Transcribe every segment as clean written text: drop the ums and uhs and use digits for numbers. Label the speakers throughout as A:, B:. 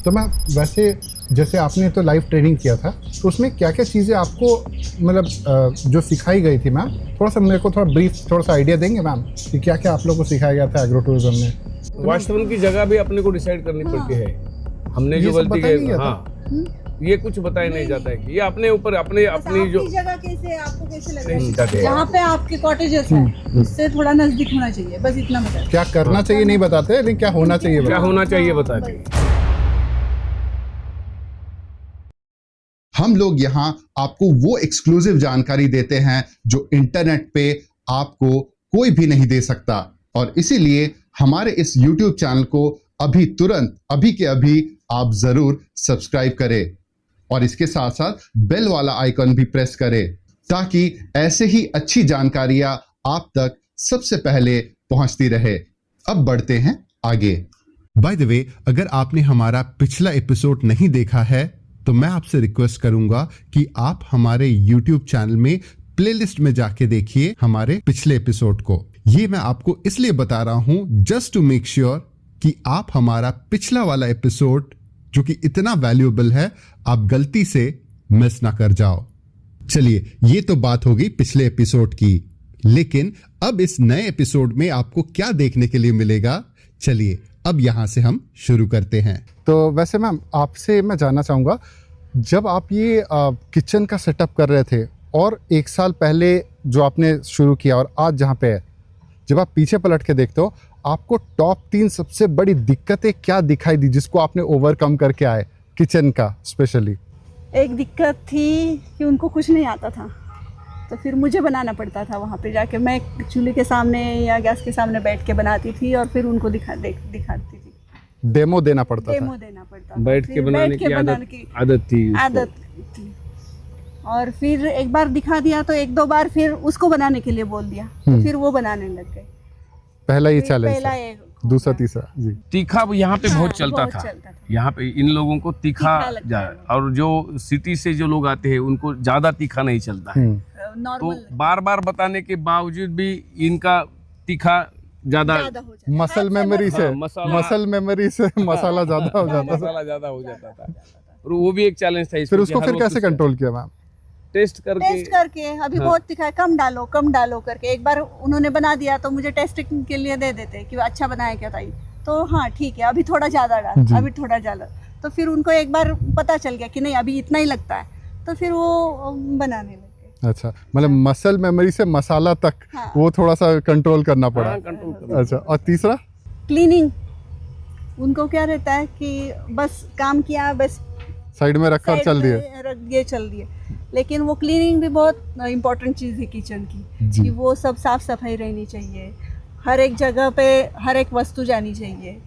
A: तो मैं वैसे जैसे आपने तो लाइव ट्रेनिंग किया था, तो उसमें क्या क्या चीज़ें आपको मतलब जो सिखाई गई थी मैम, थोड़ा सा मेरे को थोड़ा ब्रीफ थोड़ा सा आइडिया देंगे मैम कि क्या क्या आप लोगों को सिखाया गया था एग्रो टूरिज्म में?
B: वाशरूम की जगह भी अपने को डिसाइड करनी पड़ती है। हमने जो
A: ये सब
B: गलती
A: बताया नहीं
B: की,
A: गया था?
B: हाँ, ये कुछ बताया नहीं जाता है कि ये अपने ऊपर अपनी जो
C: आपकी जगह कैसे आपको कैसे लग रहा
B: नहीं
C: है
B: सिखाते हैं।
C: जहाँ पे आपके कॉटेजेस हैं उससे थोड़ा नजदीक होना चाहिए, बस इतना बता।
A: क्या करना चाहिए नहीं बताते, लेकिन क्या होना चाहिए
B: क्या
A: बताते।
B: होना चाहिए बताते।
D: हम लोग यहाँ आपको वो एक्सक्लूसिव जानकारी देते हैं जो इंटरनेट पे आपको कोई भी नहीं दे सकता, और इसीलिए हमारे इस YouTube चैनल को अभी तुरंत अभी के अभी आप जरूर सब्सक्राइब करें और इसके साथ साथ बेल वाला आइकन भी प्रेस करें ताकि ऐसे ही अच्छी जानकारियां आप तक सबसे पहले पहुंचती रहे। अब बढ़ते हैं आगे। बाय द वे, अगर आपने हमारा पिछला एपिसोड नहीं देखा है तो मैं आपसे रिक्वेस्ट करूंगा कि आप हमारे YouTube चैनल में प्लेलिस्ट में जाके देखिए हमारे पिछले एपिसोड को। ये मैं आपको इसलिए बता रहा हूं जस्ट टू मेक श्योर कि आप हमारा पिछला वाला एपिसोड जो कि इतना वैल्यूएबल है आप गलती से मिस ना कर जाओ। चलिए, ये तो बात हो गई पिछले एपिसोड की, लेकिन अब इस नए एपिसोड में आपको क्या देखने के लिए मिलेगा, चलिए अब यहां से हम शुरू करते हैं।
A: तो वैसे मैम आपसे मैं जानना चाहूँगा, जब आप ये किचन का सेटअप कर रहे थे और 1 साल पहले जो आपने शुरू किया और आज जहाँ पे है, जब आप पीछे पलट के देखते हो, आपको टॉप 3 सबसे बड़ी दिक्कतें क्या दिखाई दी जिसको आपने ओवरकम करके आए किचन का स्पेशली?
C: एक दिक्कत थी कि उनको कुछ नहीं आता था, तो फिर मुझे बनाना पड़ता था। वहाँ पे जाके मैं चूल्हे के सामने या गैस के सामने बैठ के बनाती थी और फिर उनको दिखाती थी।
A: डेमो देना पड़ता
C: डेमो
A: था।
C: देना पड़ता था,
B: बैठ
C: फिर
B: के बनाने की आदत थी उसको।
C: आदत थी। और फिर एक बार दिखा दिया तो 1-2 बार फिर उसको बनाने के लिए बोल दिया, तो फिर वो बनाने लग गए।
A: पहला ये
C: फिर
A: चैलेंज
C: पहला
A: था,
C: ये
A: दूसरा तीसरा जी।
B: तीखा यहाँ पे बहुत चलता
C: बहुत
B: था।
C: चलता था।
B: यहाँ पे इन लोगों को तीखा
C: तीखा लगता है।
B: और जो सिटी से जो लोग आते हैं उनको ज्यादा तीखा नहीं चलता है। तो
C: नॉर्मल
B: बार बार बताने के बावजूद भी इनका तीखा ज्यादा
C: हो जाता है।
A: मसल मेमोरी से
B: हाँ,
A: मसल मेमोरी से मसाला ज्यादा हो जाता था।
B: मसाला ज्यादा हो जाता था और वो भी एक चैलेंज था
A: फिर
B: इसमें
A: उसको
B: कि
A: फिर
B: हर
A: कैसे
B: वक्त
A: कंट्रोल किया मैम?
B: टेस्ट करके
C: टेस्ट करके अभी
B: हाँ।
C: बहुत दिखा है, कम डालो करके। एक बार उन्होंने बना दिया तो मुझे टेस्टिंग के लिए दे देते कि अच्छा बनाया क्या ताई, तो हाँ ठीक है, अभी थोड़ा ज़्यादा डाल,
A: जी।
C: अभी थोड़ा ज़्यादा। तो फिर उनको एक बार पता चल गया कि नहीं अभी इतना ही लगता है, तो फिर वो बनाने लग गए।
A: अच्छा, मतलब मसल मेमोरी से मसाला तक
C: हाँ।
A: वो थोड़ा सा कंट्रोल करना पड़ा।
B: हाँ, कंट्रोल करना।
A: अच्छा, और तीसरा?
C: क्लीनिंग, उनको क्या रहता है कि बस काम किया, बस
A: साइड में रखा और
C: साइड
A: चल दिए।
C: में रख दिए, चल दिए। लेकिन वो क्लीनिंग भी बहुत इम्पोर्टेंट चीज़ है किचन की,
A: जी।
C: कि वो सब साफ सफाई रहनी चाहिए, हर एक जगह पे हर एक वस्तु जानी चाहिए,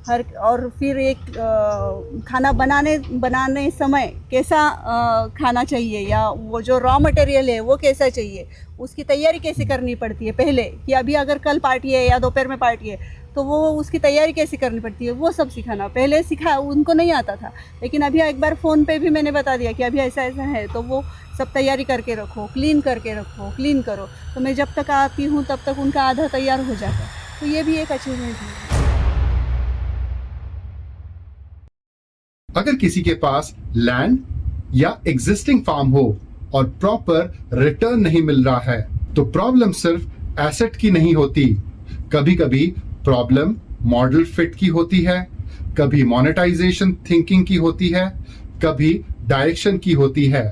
C: और फिर एक खाना बनाने समय कैसा खाना चाहिए, या वो जो रॉ मटेरियल है वो कैसा चाहिए, उसकी तैयारी कैसे करनी पड़ती है पहले, कि अभी अगर कल पार्टी है या दोपहर में पार्टी है तो वो उसकी तैयारी कैसे करनी पड़ती है, वो सब सिखाना। पहले उनको नहीं आता था, लेकिन अभी एक बार फ़ोन पे भी मैंने बता दिया कि अभी ऐसा ऐसा है, तो वो सब तैयारी करके रखो, क्लीन करके रखो, क्लीन करो। तो मैं जब तक आती हूँ तब तक उनका आधा तैयार हो जाता है। तो ये भी एक अचीवमेंट है।
D: अगर किसी के पास लैंड या एग्जिस्टिंग फार्म हो और प्रॉपर रिटर्न नहीं मिल रहा है तो प्रॉब्लम सिर्फ एसेट की नहीं होती, कभी कभी प्रॉब्लम मॉडल फिट की होती है, कभी मोनेटाइजेशन थिंकिंग की होती है, कभी डायरेक्शन की होती है।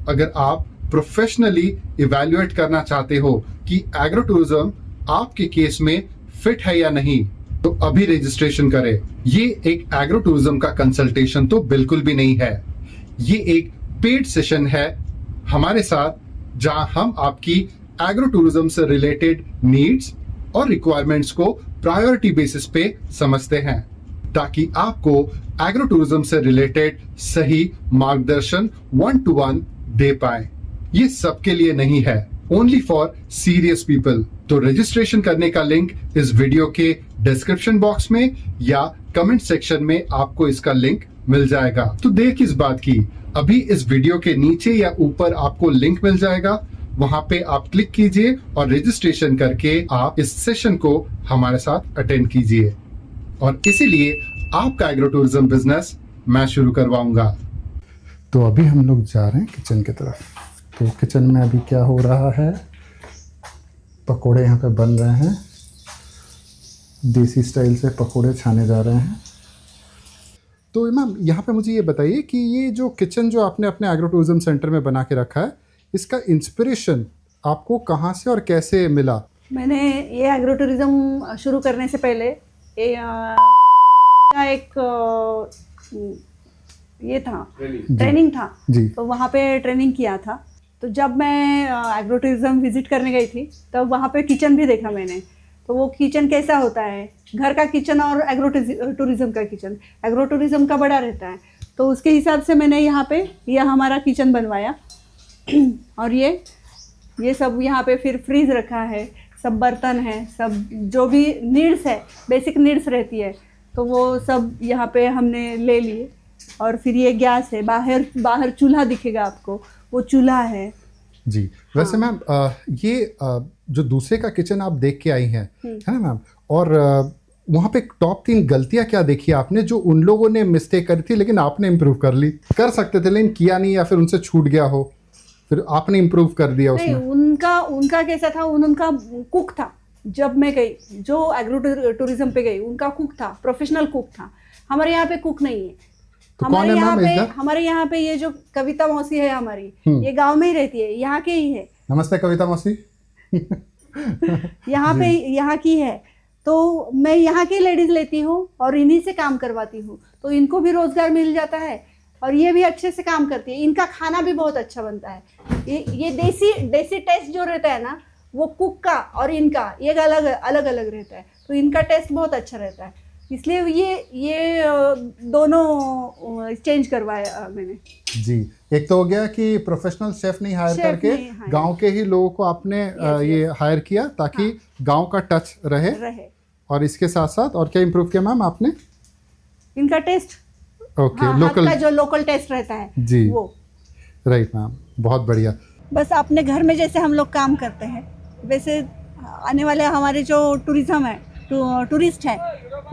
D: अगर आप प्रोफेशनली इवैल्यूएट करना चाहते हो कि एग्रो टूरिज्म आपके केस में फिट है या नहीं, तो अभी रजिस्ट्रेशन करें। ये एक एग्रो टूरिज्म का कंसल्टेशन तो बिल्कुल भी नहीं है, ये एक पेड सेशन है हमारे साथ, जहां हम आपकी एग्रो टूरिज्म से रिलेटेड नीड्स और रिक्वायरमेंट्स को प्रायोरिटी बेसिस पे समझते हैं, ताकि आपको एग्रो टूरिज्म से रिलेटेड सही मार्गदर्शन 1-to-1 दे पाए। ये सबके लिए नहीं है, ओनली फॉर सीरियस पीपल। तो रजिस्ट्रेशन करने का लिंक इस वीडियो के डिस्क्रिप्शन बॉक्स में या कमेंट सेक्शन में आपको इसका लिंक मिल जाएगा। तो देर किस बात की, अभी इस वीडियो के नीचे या ऊपर आपको लिंक मिल जाएगा, वहां पे आप क्लिक कीजिए और रजिस्ट्रेशन करके आप इस सेशन को हमारे साथ अटेंड कीजिए, और इसीलिए आपका एग्रो टूरिज्म बिजनेस मैं शुरू करवाऊंगा।
A: तो अभी हम लोग जा रहे हैं किचन की तरफ। तो किचन में अभी क्या हो रहा है, पकोड़े यहाँ पे बन रहे हैं, देसी स्टाइल से पकोड़े छाने जा रहे हैं। तो मैम यहाँ पे मुझे ये बताइए कि ये जो किचन जो आपने अपने एग्रो टूरिज्म सेंटर में बना के रखा है, इसका इंस्पिरेशन आपको कहाँ से और कैसे मिला?
C: मैंने ये एग्रो टूरिज्म शुरू करने से पहले एक ये था, ट्रेनिंग था
A: जी।
C: तो वहाँ पे ट्रेनिंग किया था। तो जब मैं एग्रो टूरिज्म विजिट करने गई थी तब वहाँ पे किचन भी देखा मैंने। तो वो किचन कैसा होता है, घर का किचन और एग्रो टूरिज्म का किचन, एग्रो टूरिज्म का बड़ा रहता है। तो उसके हिसाब से मैंने यहाँ पे यह हमारा किचन बनवाया। और ये सब यहाँ पे फिर फ्रीज रखा है, सब बर्तन है, सब जो भी नीड्स है, बेसिक नीड्स रहती है, तो वो सब यहाँ पे हमने ले लिए। और फिर ये गैस है, बाहर चूल्हा दिखेगा आपको, वो चूल्हा है
A: जी। वैसे मैम ये जो दूसरे का किचन आप देख के आई हैं, है ना मैम, और वहाँ पे टॉप 3 गलतियाँ क्या देखी आपने जो उन लोगों ने मिस्टेक करी थी लेकिन आपने इम्प्रूव कर ली? कर सकते थे लेकिन किया नहीं, या फिर उनसे छूट गया हो, फिर आपने इम्प्रूव कर दिया
C: नहीं,
A: उसमें?
C: उनका कैसा था, उनका कुक था। जब मैं गई, जो एग्रो टूरिज्म पे गई, उनका कुक था, प्रोफेशनल कुक था। हमारे यहाँ पे कुक नहीं है।
A: तो कौन है मैम इधर?
C: हमारे यहाँ पे ये जो कविता मौसी है हमारी, ये गांव में ही रहती है, यहाँ के ही है।
A: नमस्ते कविता मौसी।
C: यहाँ की है। तो मैं यहाँ की लेडीज लेती हूँ और इन्हीं से काम करवाती हूँ, तो इनको भी रोजगार मिल जाता है और ये भी अच्छे से काम करती है। इनका खाना भी बहुत अच्छा बनता है। ये देसी टेस्ट जो रहता है ना, वो कुक का और इनका ये अलग रहता है। तो इनका टेस्ट बहुत अच्छा रहता है, इसलिए ये दोनों चेंज करवाया मैंने
A: जी। एक तो हो गया कि प्रोफेशनल शेफ नहीं हायर करके गांव के ही लोगों को आपने ये हायर किया ताकि गांव का टच रहे। और इसके साथ साथ और क्या इम्प्रूव किया मैम आपने?
C: इनका टेस्ट,
A: ओके, लोकल
C: का जो लोकल टेस्ट रहता है
A: जी,
C: वो।
A: राइट मैम, बहुत बढ़िया।
C: बस अपने घर में जैसे हम लोग काम करते हैं वैसे आने वाले हमारे जो टूरिज्म है, टूरिस्ट हैं,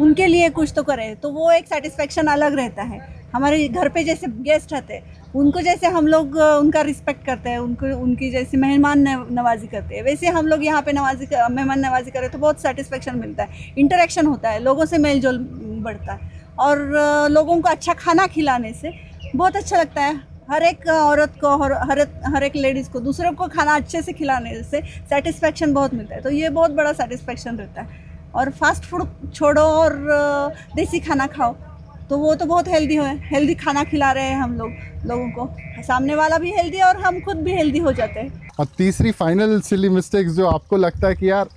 C: उनके लिए कुछ तो करें, तो वो एक सेटिस्फेक्शन अलग रहता है। हमारे घर पे जैसे गेस्ट आते हैं, उनको जैसे हम लोग उनका रिस्पेक्ट करते हैं, उनकी जैसे मेहमान नवाजी करते हैं, वैसे हम लोग यहाँ पे मेहमान नवाजी करें तो बहुत सेटिस्फेक्शन मिलता है। इंटरेक्शन होता है, लोगों से मेल जोल बढ़ता है और लोगों को अच्छा खाना खिलाने से बहुत अच्छा लगता है। हर एक औरत को और हर एक लेडीज़ को दूसरों को खाना अच्छे से खिलाने से सेटिस्फेक्शन बहुत मिलता है। तो ये बहुत बड़ा सेटिस्फेक्शन रहता है। और फास्ट फूड छोड़ो और देसी खाना खाओ, तो वो तो बहुत हेल्दी खाना खिला रहे हैं हम लोगों को। सामने वाला भी हेल्दी और हम खुद भी हेल्दी हो जाते हैं।
A: और तीसरी फाइनल सिली मिस्टेक्स जो आपको लगता है कि यार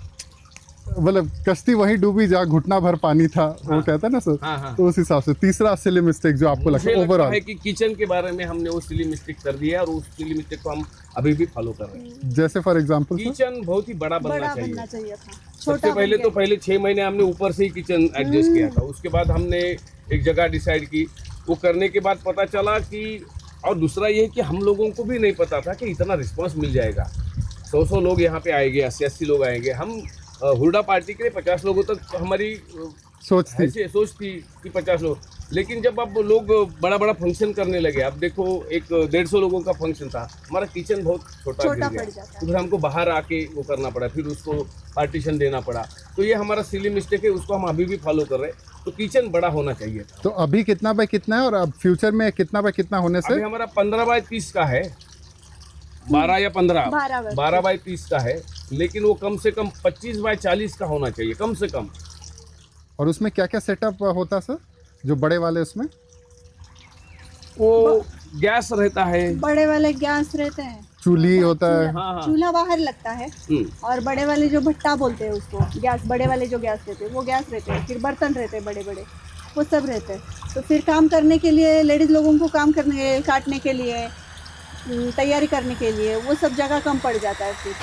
A: मतलब कश्ती वहीं डूबी जहाँ घुटना भर पानी था, वो कहता है ना सर, तो उस हिसाब से तीसरा सिली मिस्टेक जो आपको लगता है ओवरऑल
B: है कि किचन के बारे में हमने वो सिली मिस्टेक कर दी है और उस सिली मिस्टेक को हम अभी भी फॉलो कर रहे हैं।
A: जैसे फॉर एग्जांपल
B: किचन बहुत ही बड़ा बनना चाहिए
C: था।
B: सबसे पहले 6 महीने हमने ऊपर से ही किचन एडजस्ट किया था। उसके बाद हमने एक जगह डिसाइड की, वो करने के बाद पता चला कि, और दूसरा ये कि हम लोगों को भी नहीं पता था कि इतना रिस्पांस मिल जाएगा। 100 लोग यहाँ पे आएंगे, 80 लोग आएंगे। हम हुडा पार्टी के लिए 50 लोगों तक हमारी सोच थी कि 50 लोग, लेकिन जब अब लोग बड़ा फंक्शन करने लगे, अब देखो एक 150 लोगों का फंक्शन था, हमारा किचन बहुत छोटा गिर गया, तो फिर हमको बाहर आके वो करना पड़ा, फिर उसको पार्टीशन देना पड़ा। तो ये हमारा सिली मिस्टेक है, उसको हम अभी भी फॉलो कर रहे हैं। तो किचन बड़ा होना चाहिए था।
A: तो अभी कितना बाय कितना है और अब फ्यूचर में कितना बाय कितना होने से?
B: अभी हमारा 15 बाय 30 का है, 12 या 15 12 बाय 30 का है, लेकिन वो कम से कम 25 बाय 40 का होना चाहिए कम से कम।
A: और उसमें क्या क्या सेटअप होता सर, जो बड़े वाले उसमें?
B: वो गैस रहता है,
C: बड़े वाले गैस रहते हैं,
A: चूल्ही होता है,
B: हाँ।
C: चूल्हा बाहर लगता है, और बड़े वाले जो भट्टा बोलते हैं उसको गैस, बड़े वाले जो गैस रहते हैं वो गैस रहते हैं। फिर बर्तन रहते हैं बड़े बड़े, वो सब रहते हैं। तो फिर काम करने के लिए लेडीज़ लोगों को काम करने, काटने के लिए, तैयारी करने के लिए वो सब जगह कम पड़ जाता है फिर।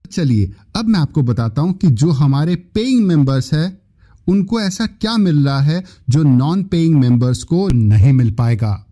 D: चलिए अब मैं आपको बताता हूं कि जो हमारे पेइंग मेंबर्स हैं उनको ऐसा क्या मिल रहा है जो नॉन पेइंग मेंबर्स को नहीं मिल पाएगा।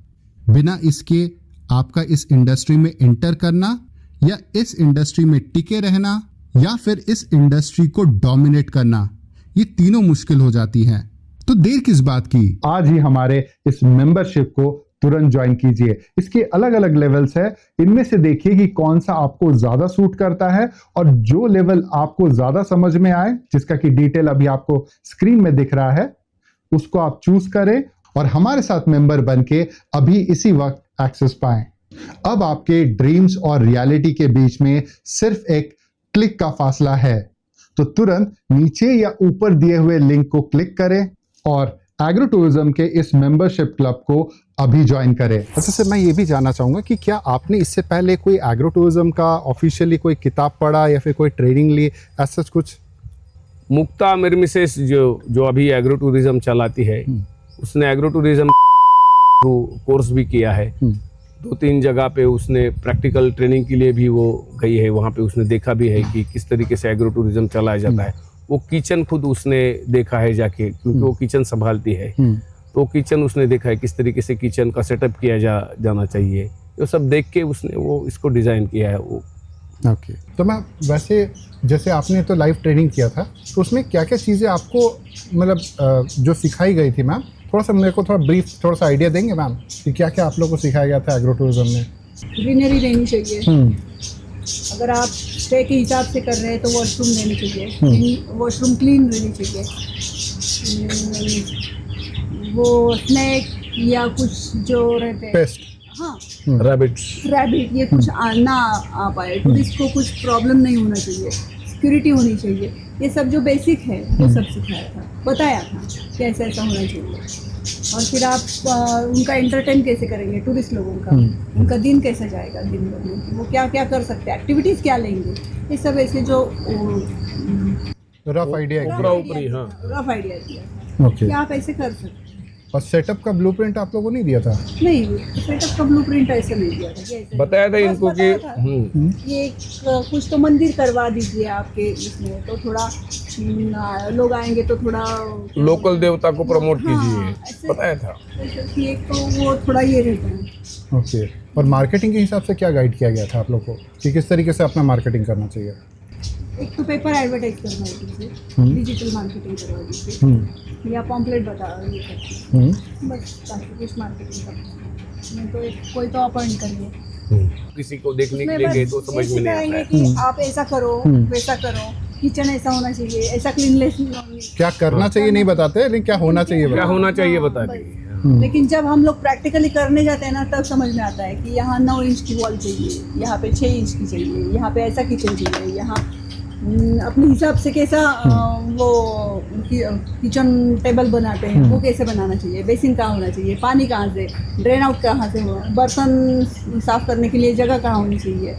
D: बिना इसके आपका इस इंडस्ट्री में एंटर करना या इस इंडस्ट्री में टिके रहना या फिर इस इंडस्ट्री को डोमिनेट करना,
A: ये तीनों मुश्किल हो जाती हैं। तो देर किस बात की, आज ही हमारे इस मेंबरशिप को तुरंत ज्वाइन कीजिए। इसके अलग अलग लेवल्स है, इनमें से देखिए कि कौन सा आपको ज्यादा सूट करता है और जो लेवल आपको ज्यादा समझ में आए, जिसका की डिटेल अभी आपको स्क्रीन में दिख रहा है, उसको आप चूज करें और हमारे साथ मेंबर बनके अभी इसी वक्त एक्सेस पाएं। अब आपके ड्रीम्स और रियलिटी के बीच में सिर्फ एक क्लिक का फासला है, तो तुरंत नीचे या ऊपर दिए हुए लिंक को क्लिक करें और एग्रो टूरिज्म के इस मेंबरशिप क्लब को अभी ज्वाइन करें। अच्छा सर, मैं ये भी जानना चाहूंगा कि क्या आपने इससे पहले कोई एग्रो टूरिज्म का ऑफिशियली कोई किताब पढ़ा या फिर कोई ट्रेनिंग ली, ऐसा कुछ?
B: मुक्ता मेरी मिसेस जो अभी एग्रो टूरिज्म चलाती है, उसने एग्रो टूरिज्म कोर्स भी किया है। 2-3 जगह पे उसने प्रैक्टिकल ट्रेनिंग के लिए भी वो गई है, वहाँ पे उसने देखा भी है कि किस तरीके से एग्रो टूरिज्म चलाया जाता है। वो किचन खुद उसने देखा है जाके, क्योंकि वो किचन संभालती है, तो किचन उसने देखा है किस तरीके से किचन का सेटअप किया जाना चाहिए। ये सब देख के उसने वो इसको डिज़ाइन किया है वो।
A: ओके। तो मैं वैसे, जैसे आपने तो लाइव ट्रेनिंग किया था, तो उसमें क्या क्या चीज़ें आपको मतलब जो सिखाई गई थी मैम, थोड़ा सा मेरे को थोड़ा ब्रीफ थोड़ा सा आइडिया देंगे मैम कि क्या क्या आप लोग को सिखाया गया था एग्रो टूरिज्म में?
C: ग्रीनरी रहनी चाहिए। अगर आप स्टे के हिसाब से कर रहे हैं तो वॉशरूम रहनी चाहिए, वॉशरूम क्लीन रहनी चाहिए। वो स्नैक या कुछ जो रहते हैं,
A: पेस्ट,
C: हाँ,
B: रैबिट,
C: ये कुछ ना आ पाए, टूरिस्ट को कुछ प्रॉब्लम नहीं होना चाहिए, सिक्योरिटी होनी चाहिए। ये सब जो बेसिक है वो सब सिखाया था, बताया था कि ऐसा ऐसा होना चाहिए। और फिर आप उनका एंटरटेन कैसे करेंगे, टूरिस्ट लोगों का, उनका दिन कैसे जाएगा, दिन भर में वो क्या क्या कर सकते हैं, एक्टिविटीज़ क्या लेंगे, ये सब ऐसे जो
A: रफ आइडिया
C: रफ आइडिया दिया
A: ओके।
C: कि आप ऐसे कर सकते हैं।
A: और सेटअप का ब्लूप्रिंट आप लोगों को नहीं दिया था?
C: नहीं, सेटअप का ब्लूप्रिंट ऐसे नहीं दिया था कि ऐसे
B: बताया था इनको कि
C: ये कुछ तो मंदिर करवा दीजिए आपके इसमें, तो थोड़ा लोग आएंगे तो थोड़ा
B: लोकल देवता को प्रमोट
C: हाँ,
B: कीजिए,
C: ऐसे-
B: बताया था।
C: कि एक तो वो थोड़ा ये रहता है।
A: ओके। और मार्केटिंग के हिसाब से क्या गाइड किया गया था आप लोग को कि किस तरीके से अपना मार्केटिंग करना चाहिए?
C: एक तो पेपर एडवर्टाइज करवा दीजिए, डिजिटल मार्केटिंग करवा दीजिए, या पॉम्पलेट बता ये करके बस, ताकि कुछ मार्केटिंग करना नहीं तो कोई तो अपॉइंट करिए,
B: किसी को देखने के
C: उसमें
B: लिए
C: बस
B: गए तो
C: ये
B: समझ में नहीं आता
C: सिखाएंगे
B: है।
C: कि आप ऐसा करो, वैसा करो, किचन ऐसा होना चाहिए, ऐसा क्लीननेस
A: क्या करना चाहिए नहीं बताते, लेकिन क्या होना चाहिए
B: क्या
A: बताते।
B: होना चाहिए बता
C: बस।
B: दीजिए।
C: लेकिन जब हम लोग प्रैक्टिकली करने जाते हैं ना, तब समझ में आता है कि यहाँ 9 इंच की वॉल चाहिए, यहाँ पे 6 इंच की चाहिए, यहाँ पे ऐसा किचन चाहिए, यहाँ अपने हिसाब से कैसा वो किचन टेबल बनाते हैं वो कैसे बनाना चाहिए, बेसिन कहाँ होना चाहिए, पानी कहाँ से, ड्रेन आउट कहाँ से हो, बर्तन साफ़ करने के लिए जगह कहाँ होनी चाहिए,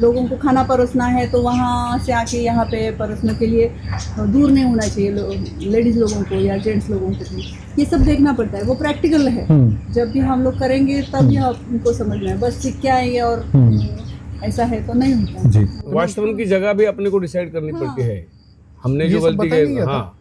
C: लोगों को खाना परोसना है तो वहाँ से आके यहाँ पे परोसने के लिए दूर नहीं होना चाहिए लेडीज़ लोगों को या जेंट्स लोगों को भी, ये सब देखना पड़ता है। वो प्रैक्टिकल है, जब भी हम लोग करेंगे तब यह उनको समझ में आए, बस सीख के आएंगे और ऐसा है तो नहीं होता
A: जी।
B: वॉशरूम की जगह भी अपने को डिसाइड करनी पड़ती है। हमने जो
A: ये सब
B: गलती
A: बताया नहीं
B: की,
A: जाता।
B: हाँ,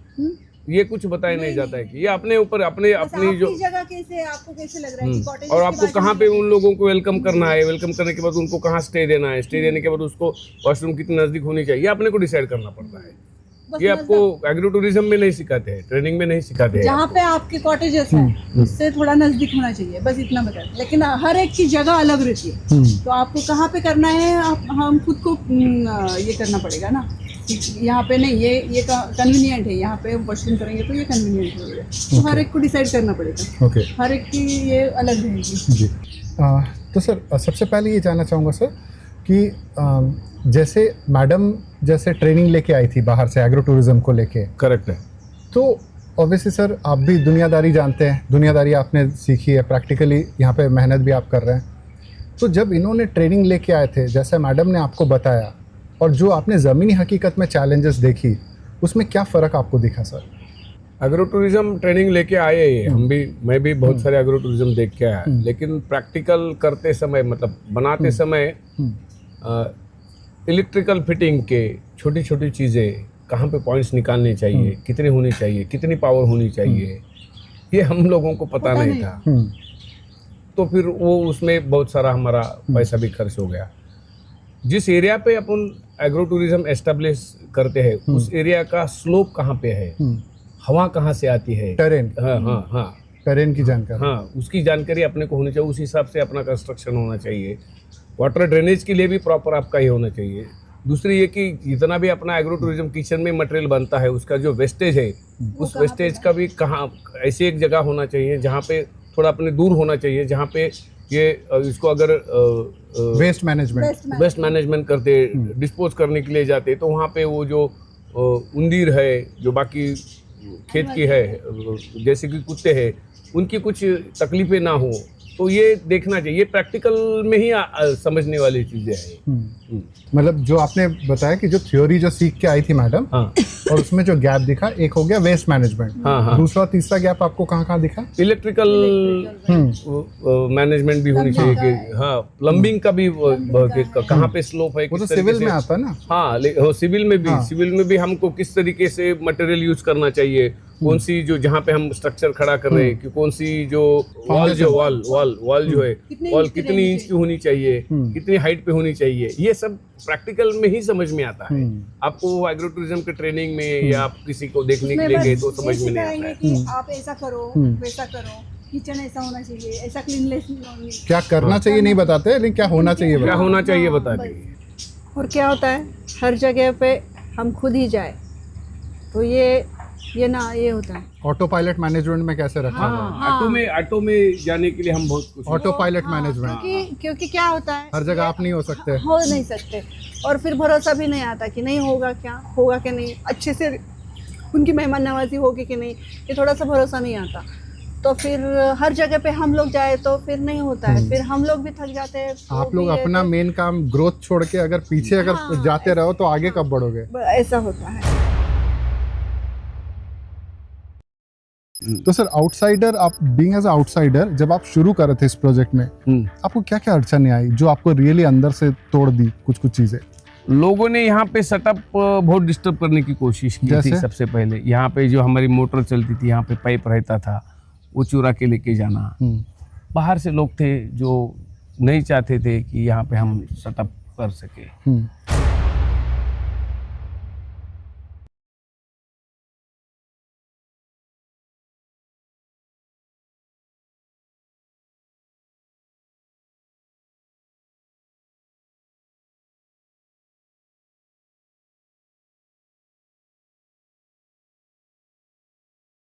B: ये कुछ बताया नहीं जाता है कि ये अपने ऊपर अपनी जो,
C: जगह कैसे आपको कैसे लग रहा है कि कॉटेज
B: और आपको कहाँ पे उन लोगों को वेलकम करना है, वेलकम करने के बाद उनको कहाँ स्टे देना है, स्टे देने के बाद उसको वॉशरूम कितनी नजदीक होनी चाहिए, ये अपने को डिसाइड करना पड़ता है। ये आपको एग्रो टूरिज्म में नहीं सिखाते हैं, ट्रेनिंग में नहीं सिखाते हैं।
C: जहाँ पे आपके कॉटेजेस हैं उससे थोड़ा नजदीक होना चाहिए, बस इतना बता। लेकिन हर एक की जगह अलग रहती है, तो आपको कहाँ पे करना है हम खुद को ये करना पड़ेगा ना, यहाँ पे नहीं, ये कन्वीनियंट है, यहाँ पे वॉशरूम करेंगे तो ये कन्वीनियंट होगा, तो हर एक को डिसाइड करना पड़ेगा।
A: ओके।
C: हर एक की ये अलग रहेगी।
A: जी। तो सर, सबसे पहले ये जानना चाहूँगा सर कि जैसे मैडम जैसे ट्रेनिंग लेके आई थी बाहर से एग्रो टूरिज्म को लेके,
B: करेक्ट है।
A: तो ऑब्वियसली सर आप भी दुनियादारी जानते हैं, दुनियादारी आपने सीखी है, प्रैक्टिकली यहाँ पे मेहनत भी आप कर रहे हैं। तो जब इन्होंने ट्रेनिंग लेके आए थे, जैसे मैडम ने आपको बताया, और जो आपने ज़मीनी हकीकत में चैलेंजेस देखी, उसमें क्या फ़र्क आपको दिखा सर?
B: एग्रो टूरिज्म ट्रेनिंग लेके आए हम भी, मैं भी बहुत सारे एग्रो टूरिज्म देख के आया, लेकिन प्रैक्टिकल करते समय, मतलब बनाते समय इलेक्ट्रिकल फिटिंग के छोटी छोटी चीज़ें, कहाँ पे पॉइंट्स निकालने चाहिए, कितनी होनी चाहिए, कितनी पावर होनी चाहिए, ये हम लोगों को पता नहीं था। तो फिर वो उसमें बहुत सारा हमारा पैसा भी खर्च हो गया। जिस एरिया पे अपन एग्रो टूरिज्म एस्टेब्लिश करते हैं उस एरिया का स्लोप कहाँ पे है, हवा कहाँ से आती है,
A: टेरेन,
B: हाँ हाँ हाँ
A: टेरेन की जानकारी।
B: हाँ, उसकी जानकारी अपने को होनी चाहिए। उस हिसाब से अपना कंस्ट्रक्शन होना चाहिए। वाटर ड्रेनेज के लिए भी प्रॉपर आपका ही होना चाहिए। दूसरी ये कि जितना भी अपना एग्रो टूरिज्म किचन में मटेरियल बनता है उसका जो वेस्टेज है उस वेस्टेज का भी कहाँ ऐसी एक जगह होना चाहिए जहाँ पे थोड़ा अपने दूर होना चाहिए, जहाँ पे ये इसको अगर
A: वेस्ट मैनेजमेंट,
B: वेस्ट मैनेजमेंट करते डिस्पोज करने के लिए जाते तो वहाँ पे वो जो उंदीर है जो बाकी खेत की है जैसे कि कुत्ते हैं उनकी कुछ तकलीफें ना हो, तो ये देखना चाहिए। प्रैक्टिकल में ही समझने वाली चीज़ें हैं।
A: मतलब जो आपने बताया कि जो थ्योरी जो सीख के आई थी मैडम,
B: हाँ
A: और उसमें जो गैप दिखा, एक हो गया वेस्ट मैनेजमेंट,
B: हाँ हाँ,
A: दूसरा तीसरा गैप आपको कहाँ कहाँ दिखा?
B: इलेक्ट्रिकल मैनेजमेंट भी होनी चाहिए कि हाँ, प्लम्बिंग का भी कहाँ पे स्लोप है,
A: वो तो
B: किस तरीके
A: सिविल में
B: से-
A: आता है ना।
B: हाँ, सिविल में भी
A: हाँ।
B: सिविल में भी हमको किस तरीके से मटेरियल यूज करना चाहिए, कौन सी जो जहाँ पे हम स्ट्रक्चर खड़ा कर रहे हैं कि कौन सी जो वॉल जो वॉल जो है वॉल कितनी इंच की होनी चाहिए, कितनी हाइट पे होनी चाहिए, ये सब प्रैक्टिकल में ही समझ में आता है। आपको एग्रो टूरिज्म के ट्रेनिंग में या आप किसी को देखने के लिए गए तो समझ में नहीं आता है।
C: कि आप ऐसा करो वैसा करो, किचन ऐसा होना चाहिए, ऐसा क्लीननेस।
A: क्या करना चाहिए नहीं बताते, लेकिन क्या होना चाहिए
B: क्या
A: बताते।
B: होना चाहिए बता दीजिए।
C: और क्या होता है हर जगह पे हम खुद ही जाए तो ये ये होता है।
A: ऑटो पायलट मैनेजमेंट में कैसे रखा है?
B: हाँ, ऑटो में जाने के लिए हम बहुत कुछ
A: ऑटो पायलट मैनेजमेंट,
C: क्योंकि क्या होता है
A: हर जगह आप नहीं हो सकते।
C: हो नहीं सकते और फिर भरोसा भी नहीं आता कि नहीं होगा कि नहीं अच्छे से उनकी मेहमान नवाजी होगी कि नहीं, ये थोड़ा सा भरोसा नहीं आता। तो फिर हर जगह पे हम लोग जाए तो फिर नहीं होता है, फिर हम लोग भी थक जाते हैं।
A: आप लोग अपना मेन काम ग्रोथ छोड़ के अगर पीछे अगर जाते रहो तो आगे कब बढ़ोगे?
C: ऐसा होता है।
A: तो सर आउटसाइडर, आप बीइंग एज आउटसाइडर जब आप शुरू कर रहे थे इस प्रोजेक्ट में, आपको क्या क्या अड़चनें आई जो आपको रियली अंदर से तोड़ दी कुछ चीजें?
B: लोगों ने यहाँ पे सेटअप बहुत डिस्टर्ब करने की कोशिश की
A: जैसे?
B: थी। सबसे पहले यहाँ पे जो हमारी मोटर चलती थी, यहाँ पे पाइप रहता था, वो चुरा के लेके जाना। बाहर से लोग थे जो नहीं चाहते थे कि यहाँ पे हम सेटअप कर सके।